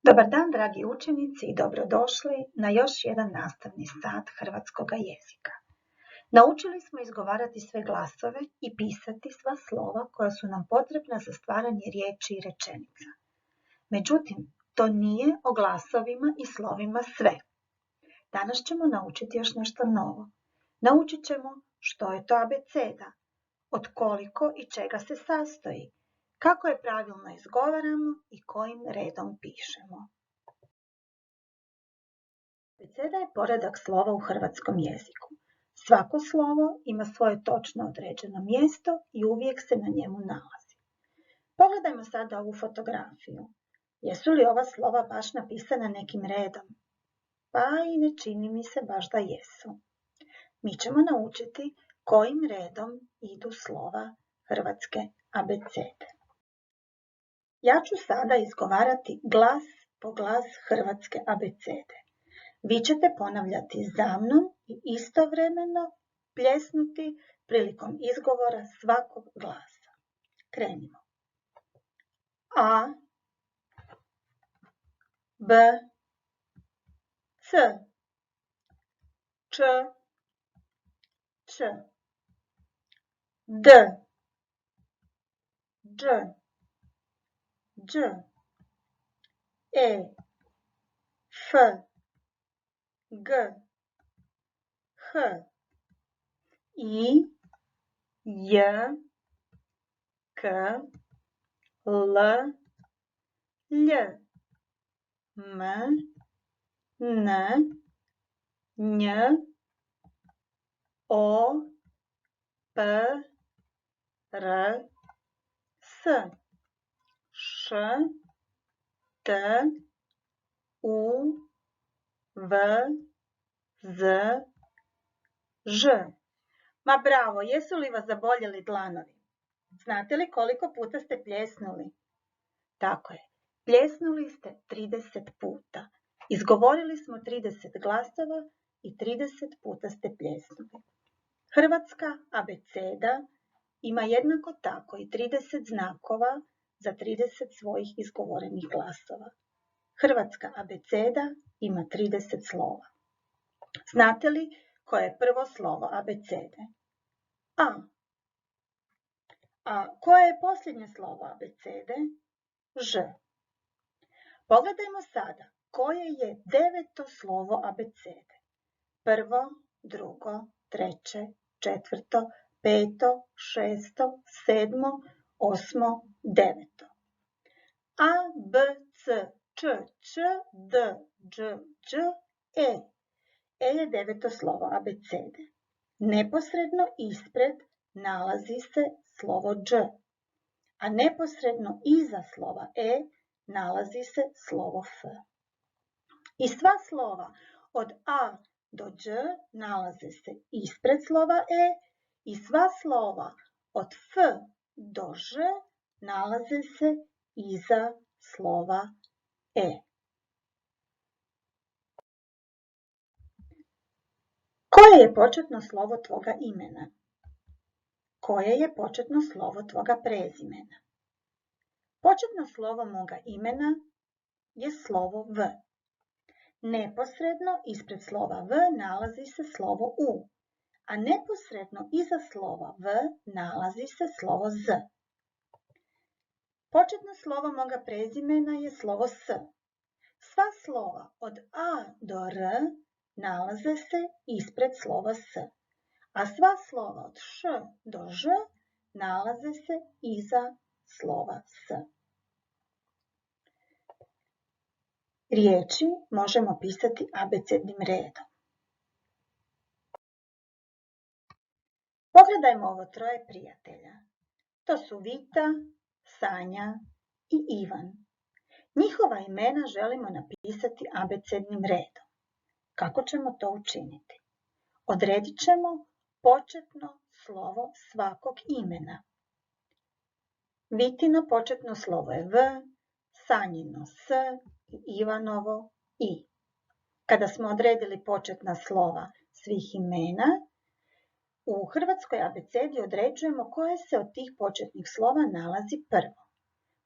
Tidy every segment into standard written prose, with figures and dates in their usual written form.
Dobar dan, dragi učenici, i dobrodošli na još jedan nastavni sat hrvatskog jezika. Naučili smo izgovarati sve glasove i pisati sva slova koja su nam potrebna za stvaranje riječi i rečenica. Međutim, to nije o glasovima i slovima sve. Danas ćemo naučiti još nešto novo. Naučit ćemo što je to abeceda, od koliko i čega se sastoji, kako je pravilno izgovaramo i kojim redom pišemo. Abeceda je poredak slova u hrvatskom jeziku. Svako slovo ima svoje točno određeno mjesto i uvijek se na njemu nalazi. Pogledajmo sada ovu fotografiju. Jesu li ova slova baš napisana nekim redom? Pa i ne čini mi se baš da jesu. Mi ćemo naučiti kojim redom idu slova hrvatske abecede. Ja ću sada izgovarati glas po glas hrvatske abecede. Vi ćete ponavljati za mnom i istovremeno pljesnuti prilikom izgovora svakog glasa. Krenimo. A, B, C, Č, Č, D, Đ, Đ, E, F, G, H, I, J, K, L, Lj, M, N, Nj, O, P, R, S, Š, T, U, V, Z, Ž. Ma bravo, jesu li vas zaboljeli dlanovi? Znate li koliko puta ste pljesnuli? Tako je, pljesnuli ste 30 puta. Izgovorili smo 30 glasova i 30 puta ste pljesnuli. Hrvatska abeceda ima jednako tako i 30 znakova za 30 svojih izgovorenih glasova. Hrvatska abeceda ima 30 slova. Znate li koje je prvo slovo abecede? A. A koje je posljednje slovo abecede? Ž. Pogledajmo sada koje je deveto slovo abecede. Prvo, drugo, treće, četvrto, peto, šesto, sedmo, osmo, deveto. A, B, C, Č, Č, D, Đ, Đ, E. E je deveto slovo abecede. Neposredno ispred nalazi se slovo Đ, a neposredno iza slova E nalazi se slovo F. I sva slova od A do Đ nalaze se ispred slova E i sva slova od F do Ž nalaze se iza slova E. Koje je početno slovo tvoga imena? Koje je početno slovo tvoga prezimena? Početno slovo moga imena je slovo V. Neposredno ispred slova V nalazi se slovo U, a neposredno iza slova V nalazi se slovo Z. Početno slovo moga prezimena je slovo S. Sva slova od A do R nalaze se ispred slova S, a sva slova od Š do Ž nalaze se iza slova S. Riječi možemo pisati abecednim redom. Pogledajmo ovo troje prijatelja. To su Vita, Sanja i Ivan. Njihova imena želimo napisati abecednim redom. Kako ćemo to učiniti? Odredit ćemo početno slovo svakog imena. Vitino početno slovo je V, Sanjino S i Ivanovo I. Kada smo odredili početna slova svih imena, u hrvatskoj abecedi određujemo koje se od tih početnih slova nalazi prvo.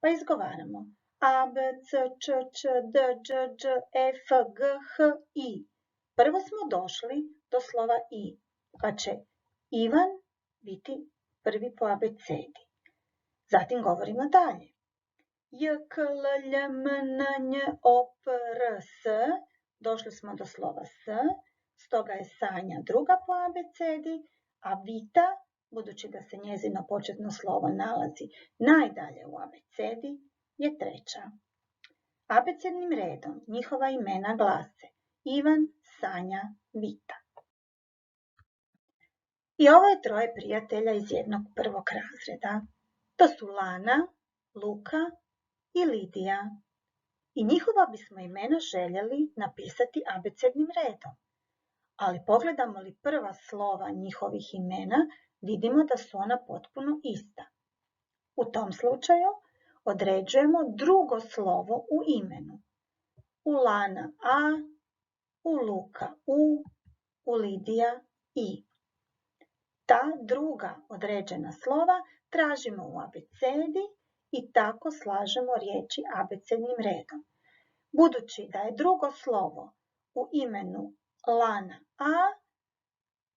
Pa izgovaramo A, B, C, Č, Č, D, Đ, Đ, E, F, G, H, I. Prvo smo došli do slova I, pa će Ivan biti prvi po abecedi. Zatim govorimo dalje. J, K, L, L, M, N, Nj, O, P, R, S. Došli smo do slova S, stoga je Sanja druga po abecedi, a Vita, budući da se njezino početno slovo nalazi najdalje u abecedi, je treća. Abecednim redom njihova imena glase Ivan, Sanja, Vita. I ovo je troje prijatelja iz jednog prvog razreda. To su Lana, Luka i Lidija. I njihova bismo imena željeli napisati abecednim redom. Ali pogledamo li prva slova njihovih imena, vidimo da su ona potpuno ista. U tom slučaju određujemo drugo slovo u imenu. U Lana A, u Luka u Lidija I. Ta druga određena slova tražimo u abecedi i tako slažemo riječi abecednim redom. Budući da je drugo slovo u imenu Lana A,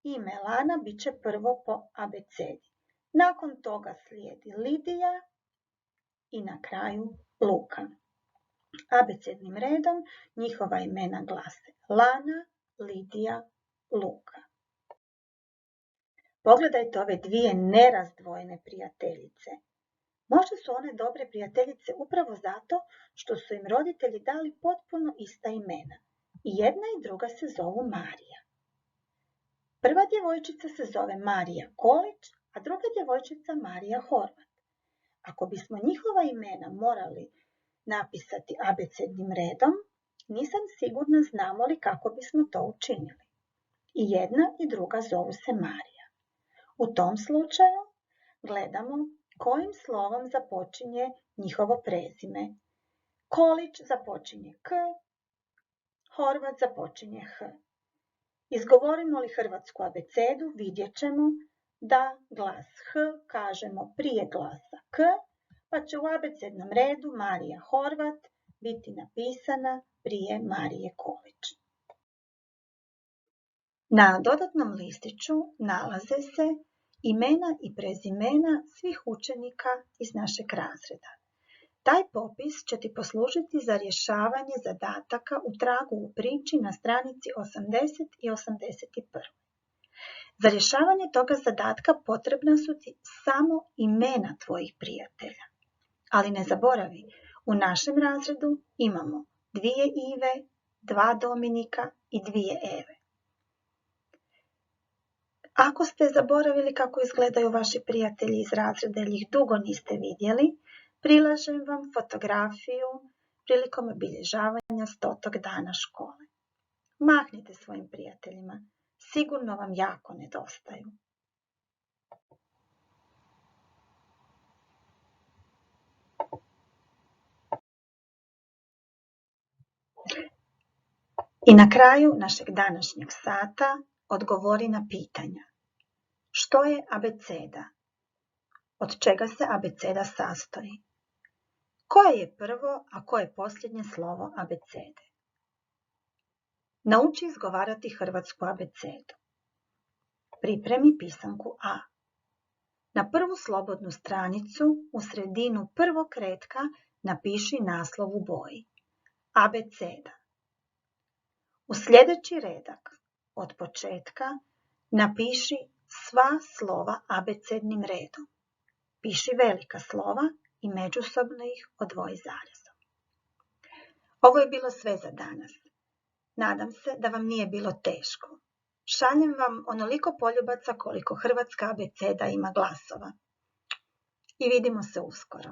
ime Lana bit će prvo po abecedi. Nakon toga slijedi Lidija i na kraju Luka. Abecednim redom njihova imena glase Lana, Lidija, Luka. Pogledajte ove dvije nerazdvojene prijateljice. Možda su one dobre prijateljice upravo zato što su im roditelji dali potpuno ista imena. I jedna i druga se zovu Marija. Prva djevojčica se zove Marija Kolić, a druga djevojčica Marija Horvat. Ako bismo njihova imena morali napisati abecednim redom, nisam sigurna znamo li kako bismo to učinili. I jedna i druga zovu se Marija. U tom slučaju gledamo kojim slovom započinje njihovo prezime. Kolić započinje K, Horvat započinje H. Izgovorimo li hrvatsku abecedu, vidjet ćemo da glas H kažemo prije glasa K, pa će u abecednom redu Marija Horvat biti napisana prije Marije Kolić. Na dodatnom listiću nalaze se imena i prezimena svih učenika iz našeg razreda. Taj popis će ti poslužiti za rješavanje zadataka u tragu u priči na stranici 80 i 81. Za rješavanje toga zadatka potrebna su ti samo imena tvojih prijatelja. Ali ne zaboravi, u našem razredu imamo 2 Ive, 2 Dominika i 2 Eve. Ako ste zaboravili kako izgledaju vaši prijatelji iz razreda ili ih dugo niste vidjeli, prilažem vam fotografiju prilikom obilježavanja 100. dana škole. Mahnite svojim prijateljima, sigurno vam jako nedostaju. I na kraju našeg današnjeg sata odgovori na pitanja. Što je abeceda? Od čega se abeceda sastoji? Koje je prvo, a koje je posljednje slovo abecede? Nauči izgovarati hrvatsku abecedu. Pripremi pisanku A. Na prvu slobodnu stranicu u sredinu prvog retka napiši naslov u boji. Abeceda. U sljedeći redak od početka napiši sva slova abecednim redom. Piši velika slova i međusobno ih odvoji zarezom. Ovo je bilo sve za danas. Nadam se da vam nije bilo teško. Šaljem vam onoliko poljubaca koliko hrvatska abeceda ima glasova. I vidimo se uskoro.